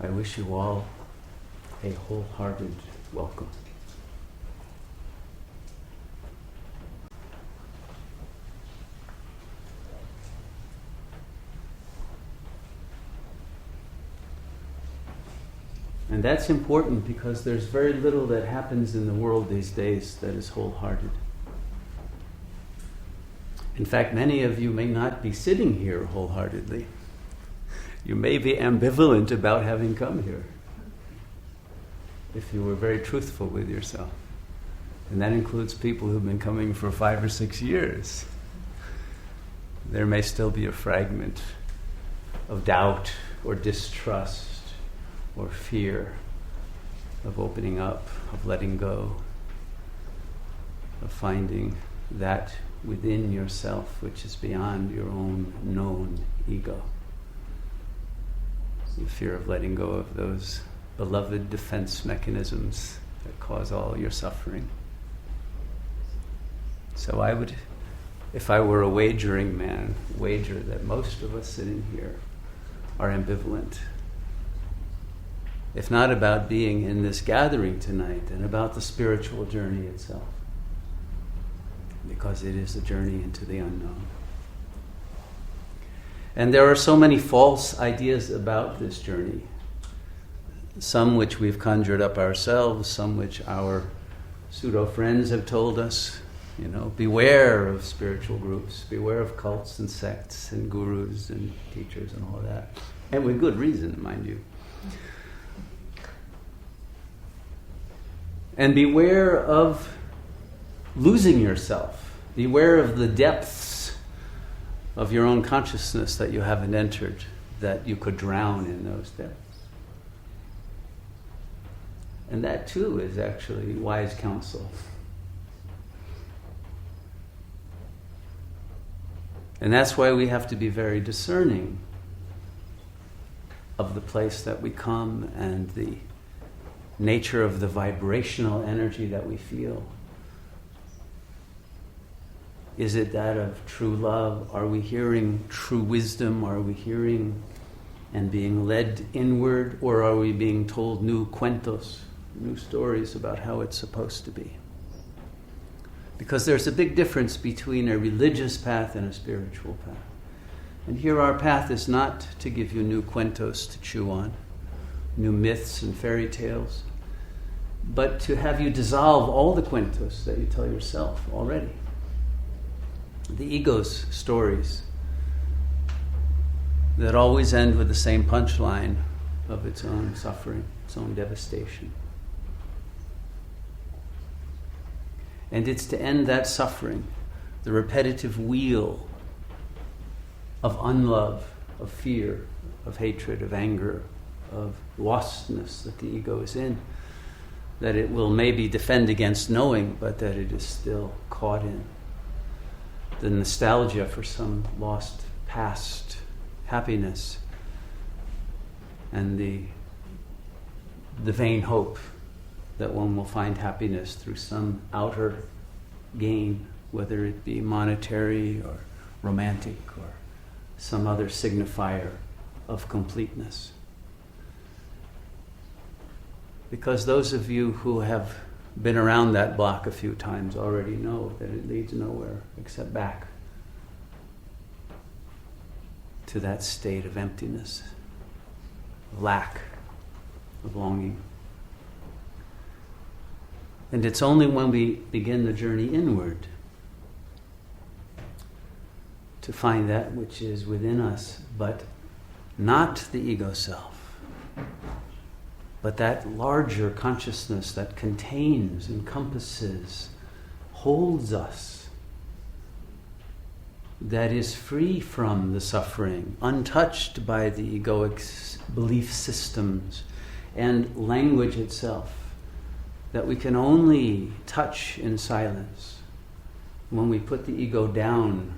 I wish you all a wholehearted welcome. And that's important because there's very little that happens in the world these days that is wholehearted. In fact, many of you may not be sitting here wholeheartedly. You may be ambivalent about having come here, if you were very truthful with yourself. And that includes people who've been coming for 5 or 6 years. There may still be a fragment of doubt or distrust or fear of opening up, of letting go, of finding that within yourself which is beyond your own known ego. The fear of letting go of those beloved defense mechanisms that cause all your suffering. So I would, if I were a wagering man, wager that most of us sitting here are ambivalent. If not about being in this gathering tonight, and about the spiritual journey itself. Because it is a journey into the unknown. And there are so many false ideas about this journey. Some which we've conjured up ourselves, some which our pseudo-friends have told us. Beware of spiritual groups, beware of cults and sects and gurus and teachers and all of that. And with good reason, mind you. And beware of losing yourself. Beware of the depths of your own consciousness that you haven't entered, that you could drown in those depths. And that too is actually wise counsel. And that's why we have to be very discerning of the place that we come and the nature of the vibrational energy that we feel. Is it that of true love? Are we hearing true wisdom? Are we hearing and being led inward? Or are we being told new cuentos, new stories about how it's supposed to be? Because there's a big difference between a religious path and a spiritual path. And here our path is not to give you new cuentos to chew on, new myths and fairy tales, but to have you dissolve all the cuentos that you tell yourself already. The ego's stories that always end with the same punchline of its own suffering, its own devastation. And it's to end that suffering, the repetitive wheel of unlove, of fear, of hatred, of anger, of lostness that the ego is in, that it will maybe defend against knowing, but that it is still caught in. The nostalgia for some lost past happiness, and the vain hope that one will find happiness through some outer gain, whether it be monetary or romantic or some other signifier of completeness. Because those of you who have been around that block a few times already know that it leads nowhere except back to that state of emptiness, of lack, of longing. And it's only when we begin the journey inward to find that which is within us, but not the ego self, but that larger consciousness that contains, encompasses, holds us, that is free from the suffering, untouched by the egoic belief systems and language itself, that we can only touch in silence when we put the ego down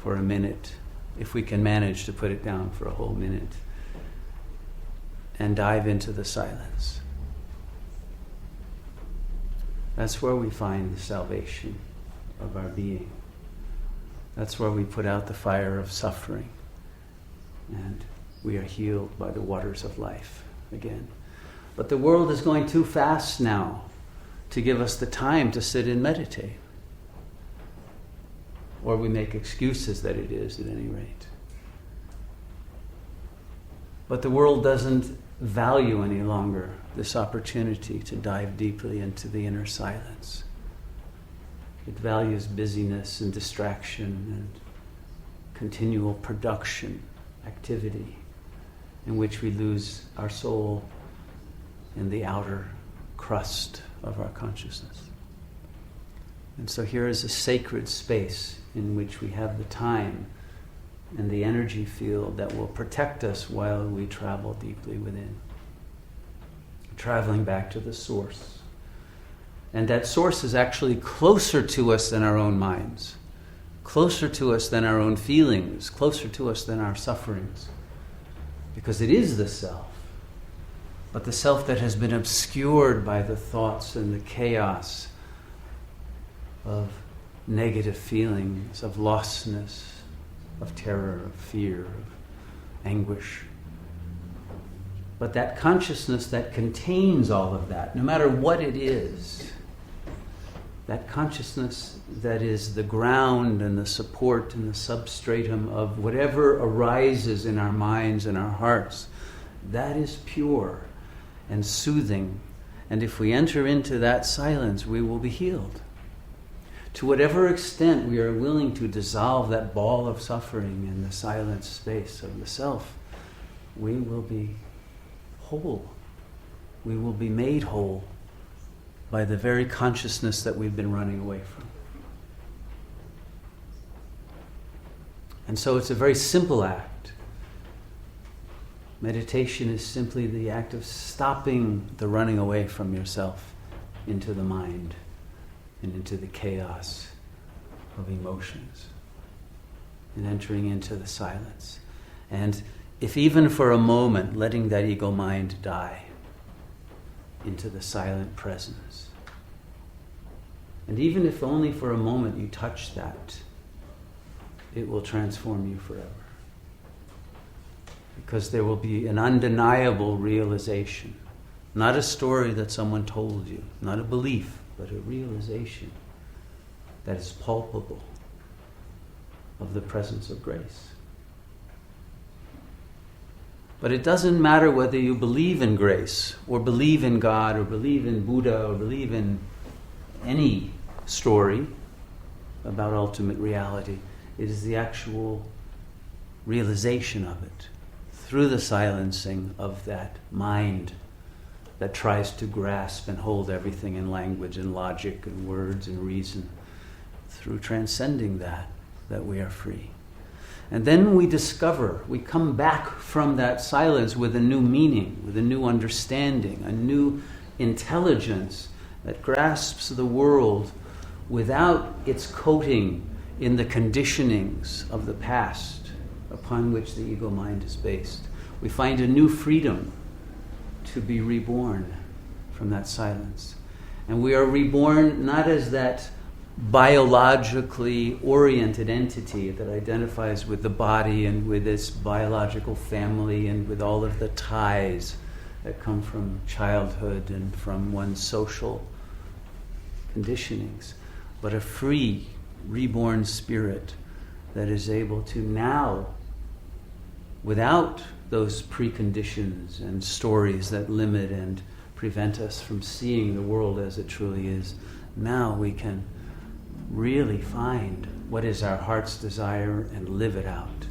for a minute, if we can manage to put it down for a whole minute, and dive into the silence. That's where we find the salvation of our being. That's where we put out the fire of suffering and we are healed by the waters of life again. But the world is going too fast now to give us the time to sit and meditate. Or we make excuses that it is, at any rate. But the world doesn't value any longer this opportunity to dive deeply into the inner silence. It values busyness and distraction and continual production, activity, in which we lose our soul in the outer crust of our consciousness. And so here is a sacred space in which we have the time and the energy field that will protect us while we travel deeply within. Traveling back to the source. And that source is actually closer to us than our own minds, closer to us than our own feelings, closer to us than our sufferings. Because it is the self. But the self that has been obscured by the thoughts and the chaos of negative feelings, of lostness, of terror, of fear, of anguish. But that consciousness that contains all of that, no matter what it is, that consciousness that is the ground and the support and the substratum of whatever arises in our minds and our hearts, that is pure and soothing. And if we enter into that silence, we will be healed. To whatever extent we are willing to dissolve that ball of suffering in the silent space of the self, we will be whole. We will be made whole by the very consciousness that we've been running away from. And so it's a very simple act. Meditation is simply the act of stopping the running away from yourself into the mind and into the chaos of emotions and entering into the silence. And if even for a moment, letting that ego mind die into the silent presence. And even if only for a moment you touch that, it will transform you forever. Because there will be an undeniable realization. Not a story that someone told you, not a belief, but a realization that is palpable of the presence of grace. But it doesn't matter whether you believe in grace, or believe in God, or believe in Buddha, or believe in any story about ultimate reality. It is the actual realization of it through the silencing of that mind that tries to grasp and hold everything in language and logic and words and reason. Through transcending that we are free. And then we discover, we come back from that silence with a new meaning, with a new understanding, a new intelligence that grasps the world without its coating in the conditionings of the past upon which the ego mind is based. We find a new freedom to be reborn from that silence. And we are reborn not as that biologically oriented entity that identifies with the body and with its biological family and with all of the ties that come from childhood and from one's social conditionings, but a free, reborn spirit that is able to now, without those preconditions and stories that limit and prevent us from seeing the world as it truly is, now we can really find what is our heart's desire and live it out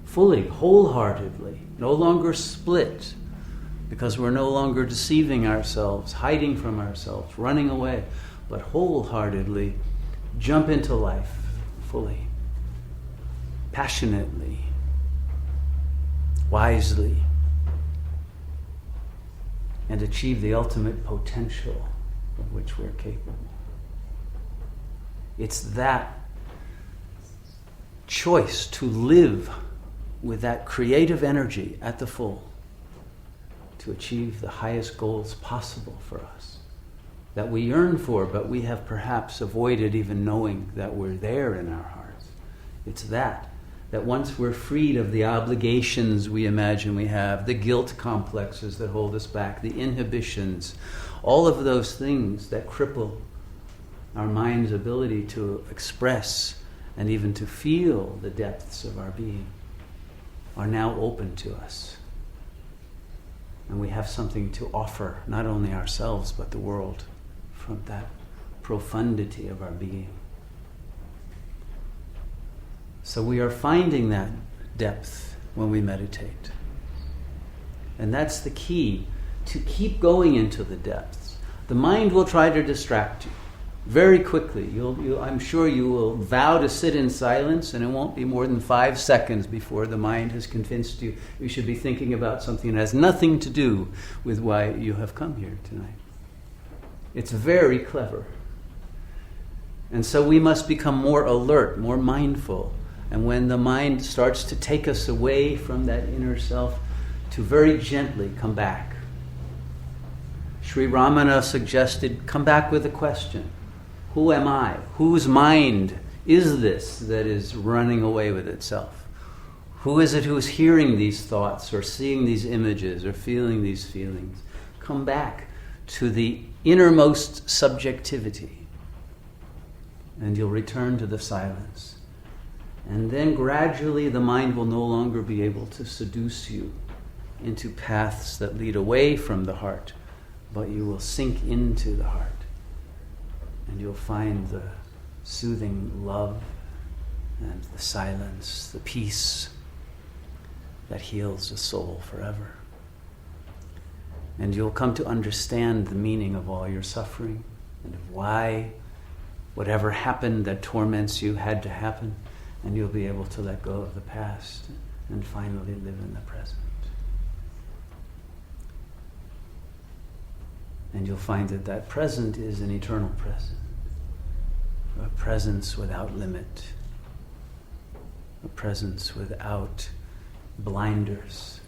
fully, wholeheartedly, no longer split, because we're no longer deceiving ourselves, hiding from ourselves, running away, but wholeheartedly jump into life fully, passionately, wisely, and achieve the ultimate potential of which we're capable. It's that choice to live with that creative energy at the full to achieve the highest goals possible for us that we yearn for, but we have perhaps avoided even knowing that we're there in our hearts. It's that that once we're freed of the obligations we imagine we have, the guilt complexes that hold us back, the inhibitions, all of those things that cripple our mind's ability to express and even to feel the depths of our being, are now open to us. And we have something to offer, not only ourselves, but the world, from that profundity of our being. So we are finding that depth when we meditate. And that's the key, to keep going into the depths. The mind will try to distract you very quickly. I'm sure you will vow to sit in silence, and it won't be more than 5 seconds before the mind has convinced you you should be thinking about something that has nothing to do with why you have come here tonight. It's very clever. And so we must become more alert, more mindful. And when the mind starts to take us away from that inner self, to very gently come back. Sri Ramana suggested, come back with a question. Who am I? Whose mind is this that is running away with itself? Who is it who is hearing these thoughts or seeing these images or feeling these feelings? Come back to the innermost subjectivity, and you'll return to the silence. And then gradually the mind will no longer be able to seduce you into paths that lead away from the heart, but you will sink into the heart. And you'll find the soothing love and the silence, the peace that heals the soul forever. And you'll come to understand the meaning of all your suffering and of why whatever happened that torments you had to happen, and you'll be able to let go of the past and finally live in the present. And you'll find that that present is an eternal present. A presence without limit. A presence without blinders.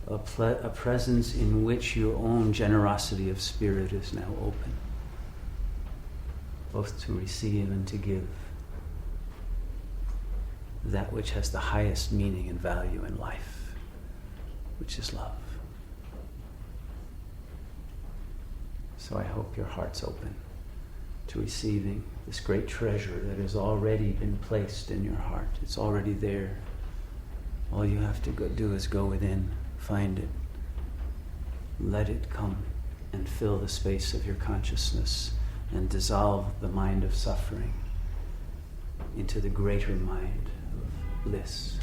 A presence in which your own generosity of spirit is now open, both to receive and to give that which has the highest meaning and value in life, which is love. So I hope your heart's open to receiving this great treasure that has already been placed in your heart. It's already there. All you have to do is go within, find it, let it come and fill the space of your consciousness and dissolve the mind of suffering into the greater mind of bliss.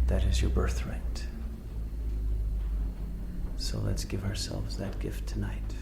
That is your birthright. So let's give ourselves that gift tonight.